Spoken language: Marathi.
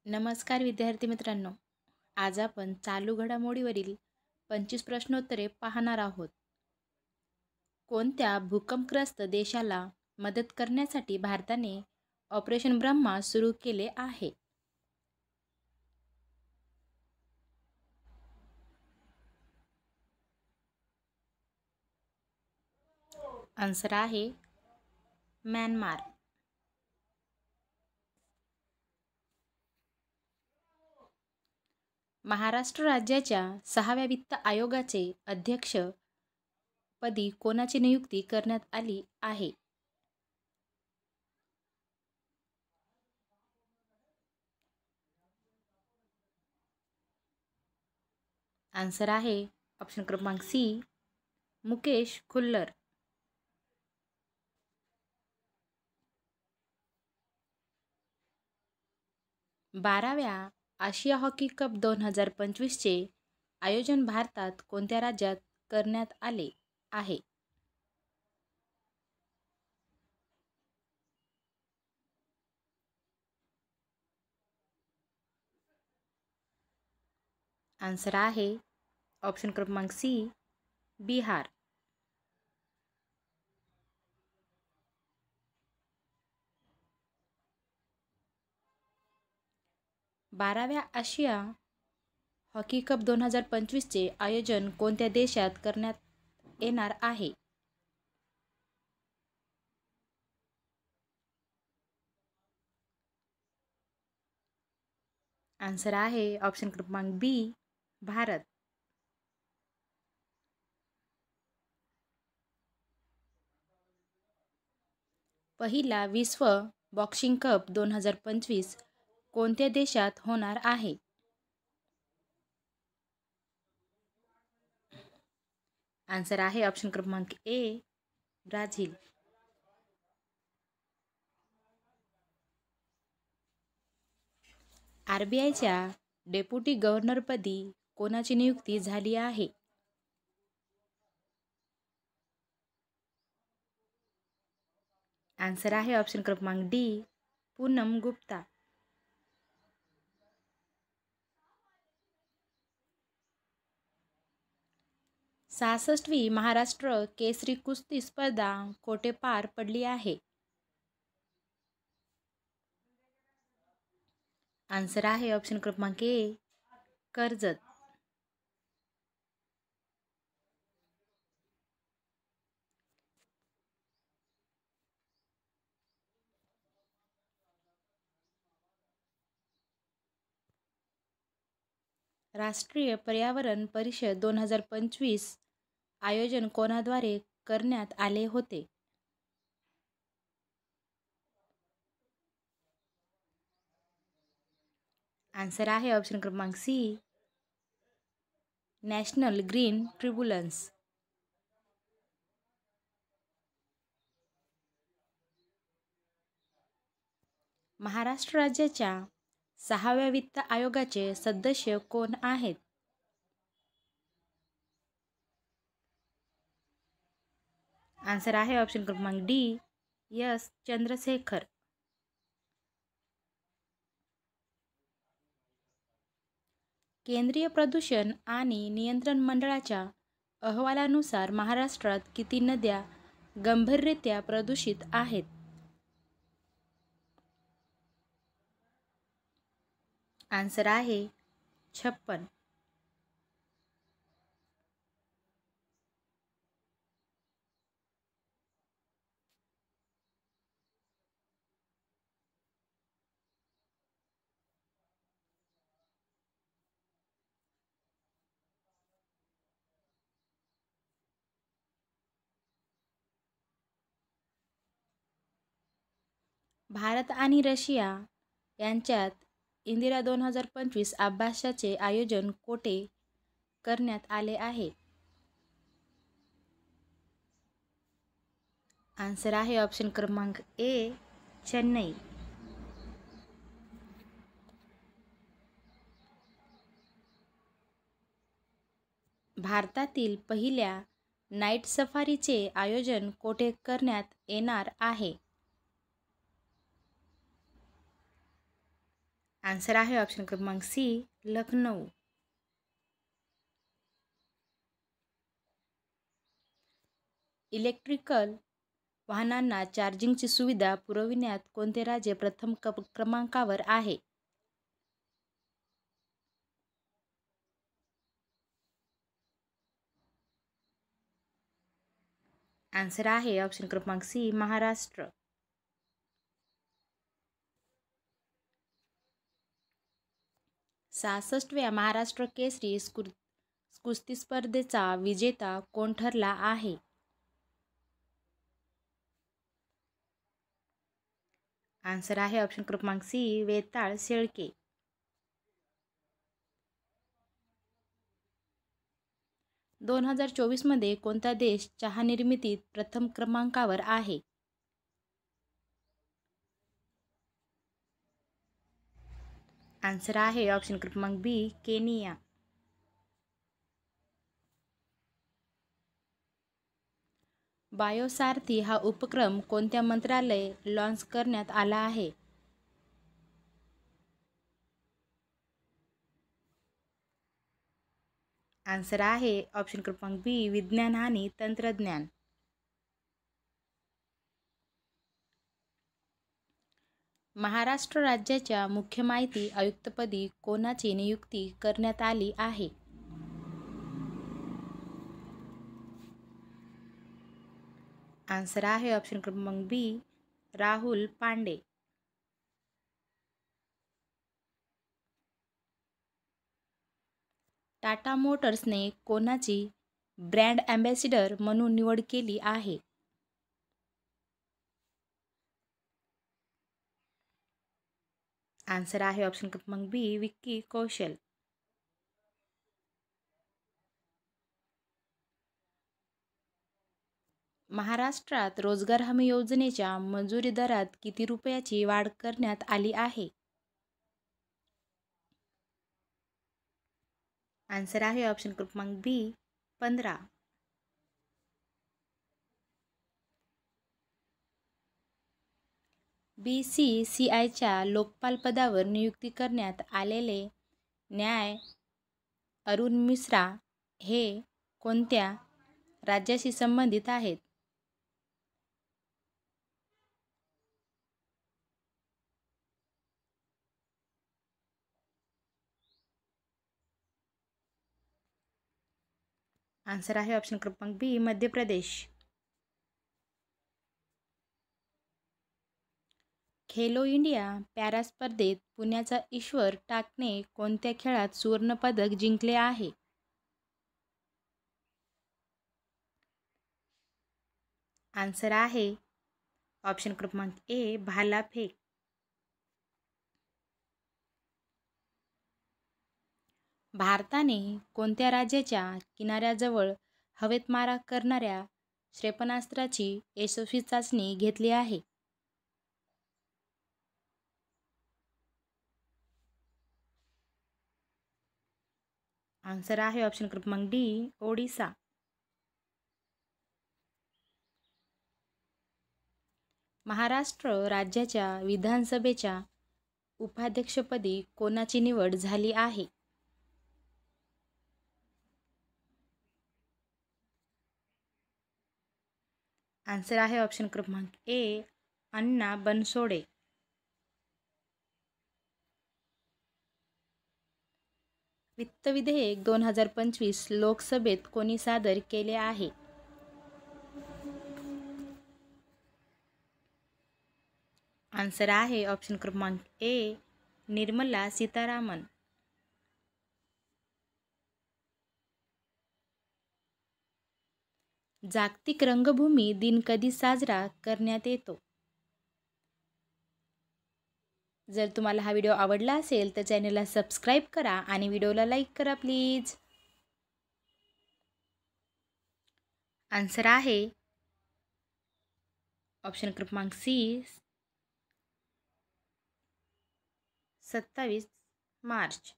नमस्कार विद्यार्थी मित्रांनो. आज आपण चालू घडामोडीवरील 25 प्रश्नोत्तरे पाहणार आहोत. कोणत्या भूकंपग्रस्त देशाला मदत करण्यासाठी भारताने ऑपरेशन ब्रह्मा सुरू केले आहे? आन्सर आहे म्यानमार. महाराष्ट्र राज्याच्या 6व्या वित्त आयोगाचे अध्यक्ष पदी कोणाची नियुक्ती करण्यात आली आहे? आन्सर आहे ऑप्शन क्रमांक सी, मुकेश खुल्लर. 12व्या आशिया हॉकी कप 2025चे आयोजन भारतात कोणत्या राज्यात करण्यात आले आहे? आन्सर आहे ऑप्शन क्रमांक सी, बिहार. बाराव्या आशिया हॉकी कप 2025चे आयोजन कोणत्या देशात करण्यात येणार आहे? आन्सर आहे ऑप्शन क्रमांक बी, भारत. पहिला विश्व बॉक्सिंग कप 2025 कोणत्या देशात होणार आहे? आन्सर आहे ऑप्शन क्रमांक ए, ब्राझील. RBIच्या डेप्युटी गव्हर्नरपदी कोणाची नियुक्ती झाली आहे? आन्सर आहे ऑप्शन क्रमांक डी, पूनम गुप्ता. सहासष्टवी महाराष्ट्र केसरी कुस्ती स्पर्धा कोठे पार पडली आहे? आन्सर आहे ऑप्शन क्रमांक ए, कर्जत. राष्ट्रीय पर्यावरण परिषद 2025 आयोजन कोणाद्वारे करण्यात आले होते? आन्सर आहे ऑप्शन क्रमांक C, national green tribunals. Maharashtra राज्याच्या 6व्या वित्त आयोगाचे सदस्य कोण आहेत? आन्सर आहे ऑप्शन क्रमांक डी, एस चंद्रशेखर. केंद्रीय प्रदूषण आणि नियंत्रण मंडळाच्या अहवालानुसार महाराष्ट्रात किती नद्या गंभीररित्या प्रदूषित आहेत? आन्सर आहे 56. भारत आणि रशिया यांच्यात इंदिरा 2025 अभ्यासाचे आयोजन कोठे करण्यात आले आहे? आन्सर आहे ऑप्शन क्रमांक ए, चेन्नई. भारतातील पहिल्या नाईट सफारीचे आयोजन कोठे करण्यात येणार आहे? आन्सर आहे ऑप्शन क्रमांक सी, लखनौ. इलेक्ट्रिकल वाहनांना चार्जिंगची सुविधा पुरविण्यात कोणते राज्य प्रथम क्रमांकावर आहे? आन्सर आहे ऑप्शन क्रमांक सी, महाराष्ट्र. सहासष्टव्या महाराष्ट्र केसरी कुस्ती स्पर्धेचा विजेता कोण ठरला आहे? आन्सर आहे ऑप्शन क्रमांक सी, वेताळ शेळके. दोन 2024 मध्ये कोणता देश चहा निर्मितीत प्रथम क्रमांकावर आहे? आन्सर आहे ऑप्शन क्रमांक बी, केनिया. बायोसारथी हा उपक्रम कोणत्या मंत्रालय लॉन्च करण्यात आला आहे? आन्सर आहे ऑप्शन क्रमांक बी, विज्ञान आणि तंत्रज्ञान. महाराष्ट्र राज्याच्या मुख्य माहिती आयुक्तपदी कोणाची नियुक्ती करण्यात आली आहे? आन्सर आहे ऑप्शन क्रमांक बी, राहुल पांडे. टाटा मोटर्सने कोणाची ब्रँड ॲम्बॅसिडर म्हणून निवड केली आहे? आन्सर आहे ऑप्शन क्रमांक बी, विक्की कौशल. महाराष्ट्रात रोजगार हमी योजनेच्या मंजुरी दरात किती रुपयाची वाढ करण्यात आली आहे? आन्सर आहे ऑप्शन क्रमांक बी, 15. BCCIच्या लोकपाल पदावर नियुक्ती करण्यात आलेले न्याय अरुण मिश्रा हे कोणत्या राज्याशी संबंधित आहेत? आन्सर आहे ऑप्शन क्रमांक बी, मध्य प्रदेश. खेलो इंडिया पॅरा स्पर्धेत पुण्याचा ईश्वर टाकने कोणत्या खेळात सुवर्णपदक जिंकले आहे? आन्सर आहे ऑप्शन क्रमांक ए, भालाफेक. भारताने कोणत्या राज्याच्या किनाऱ्याजवळ हवेत मारा करणाऱ्या क्षेपणास्त्राची यशस्वी चाचणी घेतली आहे? आन्सर आहे ऑप्शन क्रमांक डी, ओडिसा. महाराष्ट्र राज्याच्या विधानसभेच्या उपाध्यक्षपदी कोणाची निवड झाली आहे? आन्सर आहे ऑप्शन क्रमांक ए, अण्णा बनसोडे. वित्त विधेयक 2025 लोकसभेत कोणी सादर केले आहे? आन्सर आहे ऑप्शन क्रमांक ए, निर्मला सीतारामन. जागतिक रंगभूमी दिन कधी साजरा करण्यात येतो? जर तुम्हाला हा व्हिडिओ आवडला असेल तर चॅनलला सबस्क्राईब करा आणि व्हिडिओला लाईक करा प्लीज. आन्सर आहे ऑप्शन क्रमांक सी, 27 मार्च.